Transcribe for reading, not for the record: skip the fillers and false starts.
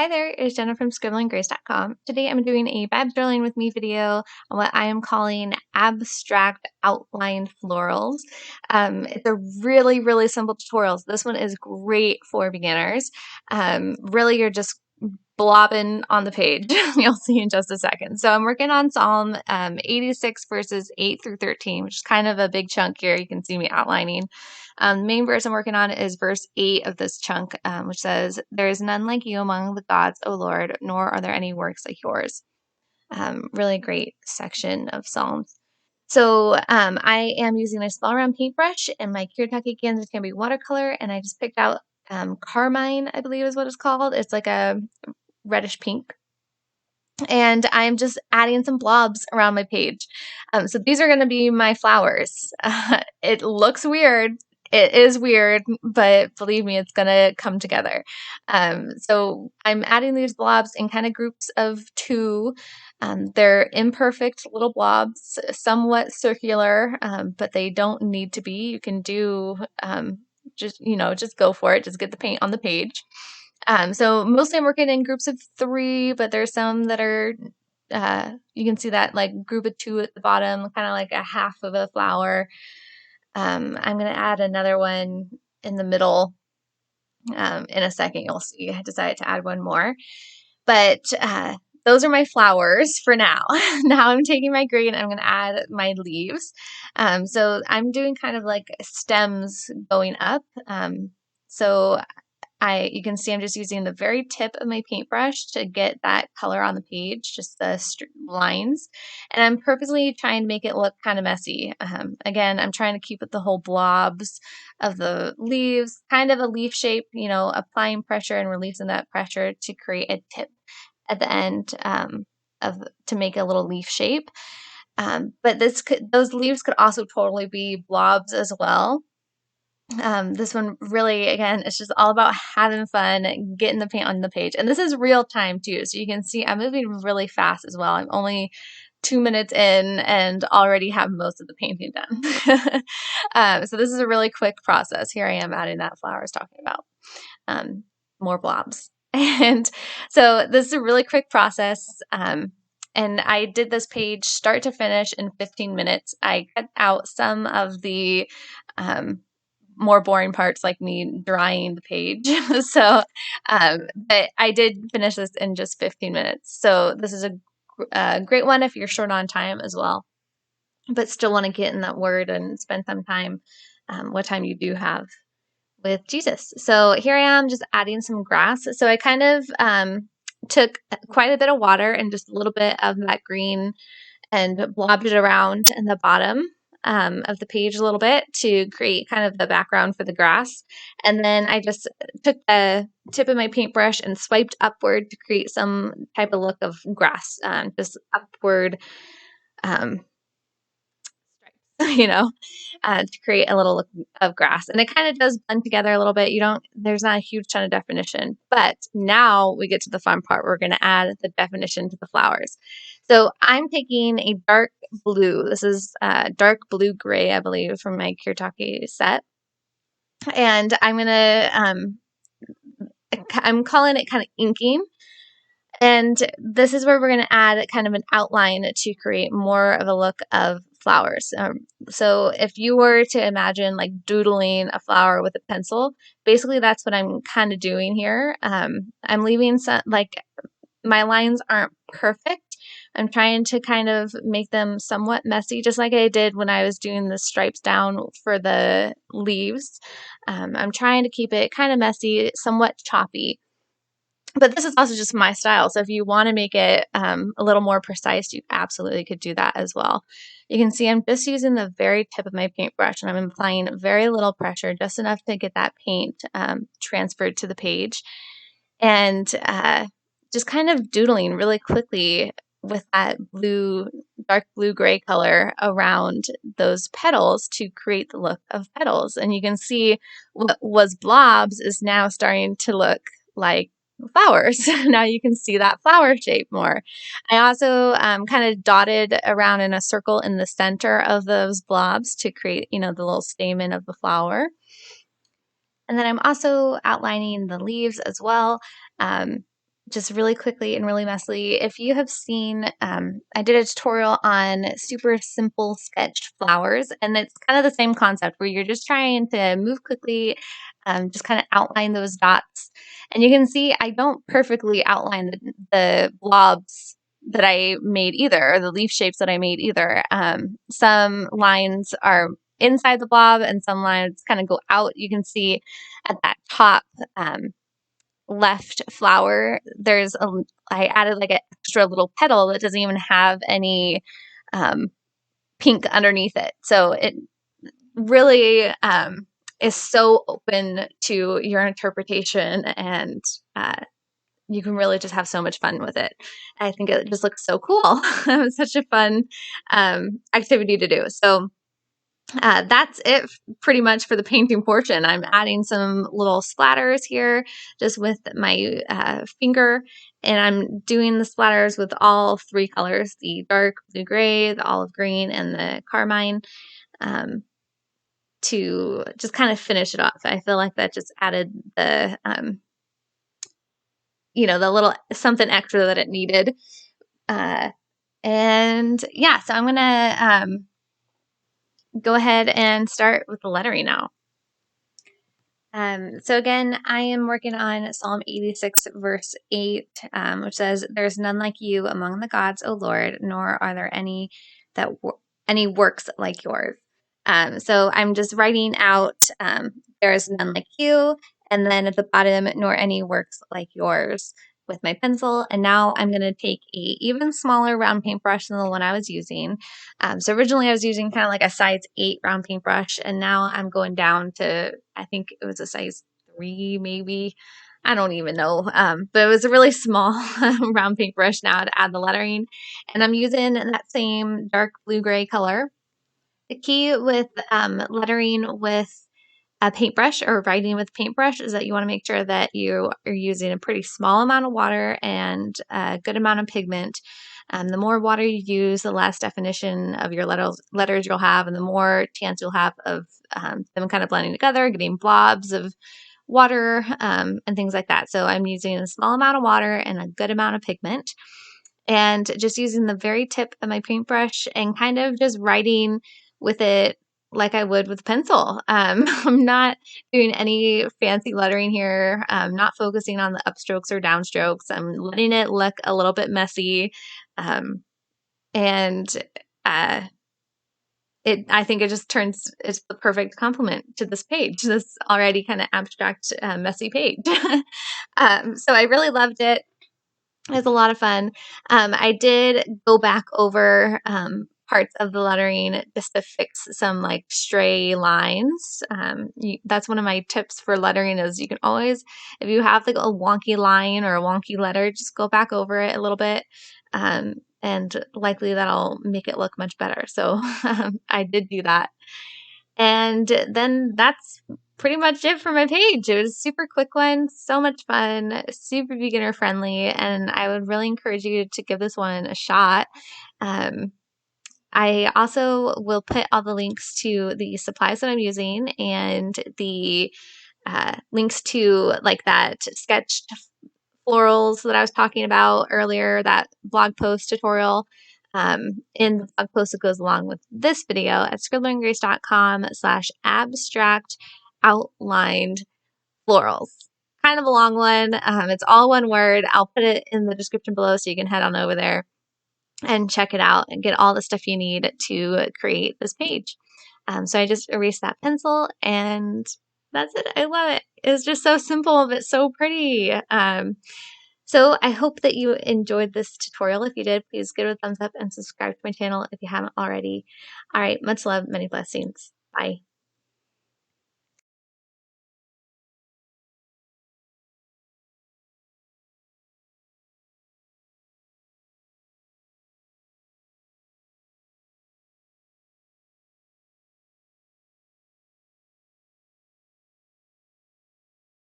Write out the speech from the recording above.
Hi there, it's Jenna from scribblinggrace.com. Today I'm doing a Vibe Journaling with Me video on what I am calling abstract outline florals. It's a really simple tutorial. So this one is great for beginners. Really, you're just blobbing on the page. You'll see in just a second. So I'm working on Psalm 86 verses 8 through 13, which is kind of a big chunk here. You can see me outlining. The main verse I'm working on is verse 8 of this chunk, which says, "There is none like you among the gods, O Lord, nor are there any works like yours." Really great section of Psalms. So I am using a small round paintbrush, and my Kirtaki cans is going to be watercolor, and I just picked out Carmine, I believe is what it's called. It's like a reddish pink. And I'm just adding some blobs around my page. So these are going to be my flowers. It looks weird. It is weird, but believe me, it's going to come together. So I'm adding these blobs in kind of groups of two. They're imperfect little blobs, somewhat circular, but they don't need to be. You can do just go for it. Just get the paint on the page. So mostly I'm working in groups of 3, but there's some that are, you can see that like group of 2 at the bottom, kind of like a half of a flower. I'm going to add another one in the middle. In a second, you'll see I decided to add one more, but those are my flowers for now. Now I'm taking my green, I'm going to add my leaves. So I'm doing kind of like stems going up. So you can see I'm just using the very tip of my paintbrush to get that color on the page, just the lines. And I'm purposely trying to make it look kind of messy. Again, I'm trying to keep it the whole blobs of the leaves, kind of a leaf shape, applying pressure and releasing that pressure to create a tip at the end to make a little leaf shape. But those leaves could also totally be blobs as well. This one really, again, it's just all about having fun, getting the paint on the page. And this is real time too. So you can see I'm moving really fast as well. I'm only 2 minutes in and already have most of the painting done. So this is a really quick process. Here I am adding that flower I was talking about. More blobs. And so this is a really quick process. And I did this page start to finish in 15 minutes. I cut out some of the more boring parts like me drawing the page. But I did finish this in just 15 minutes. So this is a great one if you're short on time as well, but still want to get in that word and spend some time, what time you do have with Jesus. So here I am just adding some grass. So I kind of took quite a bit of water and just a little bit of that green and blobbed it around in the bottom of the page a little bit to create kind of the background for the grass. And then I just took the tip of my paintbrush and swiped upward to create some type of look of grass, just upward stripes, to create a little look of grass. And it kind of does blend together a little bit. There's not a huge ton of definition, but now we get to the fun part. We're going to add the definition to the flowers. So I'm taking a dark blue. This is dark blue gray, I believe, from my Kirtaki set. And I'm calling it kind of inking. And this is where we're going to add kind of an outline to create more of a look of flowers. So if you were to imagine like doodling a flower with a pencil, basically that's what I'm kind of doing here. I'm leaving some, like, my lines aren't perfect. I'm trying to kind of make them somewhat messy, just like I did when I was doing the stripes down for the leaves. I'm trying to keep it kind of messy, somewhat choppy. But this is also just my style. So if you want to make it a little more precise, you absolutely could do that as well. You can see I'm just using the very tip of my paintbrush and I'm applying very little pressure, just enough to get that paint transferred to the page. And just kind of doodling really quickly with that dark blue-gray color around those petals to create the look of petals. And you can see what was blobs is now starting to look like flowers. Now you can see that flower shape more. I also kind of dotted around in a circle in the center of those blobs to create, the little stamen of the flower. And then I'm also outlining the leaves as well. just really quickly and really messily. If you have seen, I did a tutorial on super simple sketched flowers, and it's kind of the same concept where you're just trying to move quickly, just kind of outline those dots. And you can see I don't perfectly outline the blobs that I made either, or the leaf shapes that I made either. Some lines are inside the blob and some lines kind of go out. You can see at that top, left flower, I added like an extra little petal that doesn't even have any pink underneath it. So it really is so open to your interpretation, and you can really just have so much fun with it. I think it just looks so cool. It was such a fun activity to do. So that's it pretty much for the painting portion. I'm adding some little splatters here just with my finger, and I'm doing the splatters with all three colors, the dark blue-gray, the olive green, and the carmine, to just kind of finish it off. I feel like that just added the, the little something extra that it needed. And yeah, so I'm going to go ahead and start with the lettering now. So again, I am working on Psalm 86, verse 8, which says, "There's none like you among the gods, O Lord, nor are there any any works like yours." So I'm just writing out, "There is none like you," and then at the bottom, "nor any works like yours," with my pencil. And now I'm going to take a even smaller round paintbrush than the one I was using. So originally I was using kind of like a size 8 round paintbrush, and now I'm going down to, I think it was a size 3, maybe. I don't even know. But it was a really small round paintbrush now to add the lettering. And I'm using that same dark blue-gray color. The key with lettering with a paintbrush or writing with paintbrush is that you want to make sure that you are using a pretty small amount of water and a good amount of pigment. The more water you use, the less definition of your letters you'll have, and the more chance you'll have of them kind of blending together, getting blobs of water, and things like that. So I'm using a small amount of water and a good amount of pigment, and just using the very tip of my paintbrush and kind of just writing with it like I would with a pencil. I'm not doing any fancy lettering here. I'm not focusing on the upstrokes or downstrokes. I'm letting it look a little bit messy. And I think it just it's the perfect complement to this page, this already kind of abstract, messy page. So I really loved it. It was a lot of fun. I did go back over parts of the lettering just to fix some like stray lines. That's one of my tips for lettering is you can always, if you have like a wonky line or a wonky letter, just go back over it a little bit. And likely that'll make it look much better. So I did do that. And then that's pretty much it for my page. It was a super quick one, so much fun, super beginner friendly, and I would really encourage you to give this one a shot. I also will put all the links to the supplies that I'm using and the links to like that sketched florals that I was talking about earlier, that blog post tutorial, in the blog post that goes along with this video at scribblinggrace.com/abstract outlined florals. Kind of a long one. It's all one word. I'll put it in the description below so you can head on over there and check it out and get all the stuff you need to create this page. So I just erased that pencil, and that's it. I love it. It's just so simple, but so pretty. So I hope that you enjoyed this tutorial. If you did, please give it a thumbs up and subscribe to my channel if you haven't already. All right, much love, many blessings. Bye.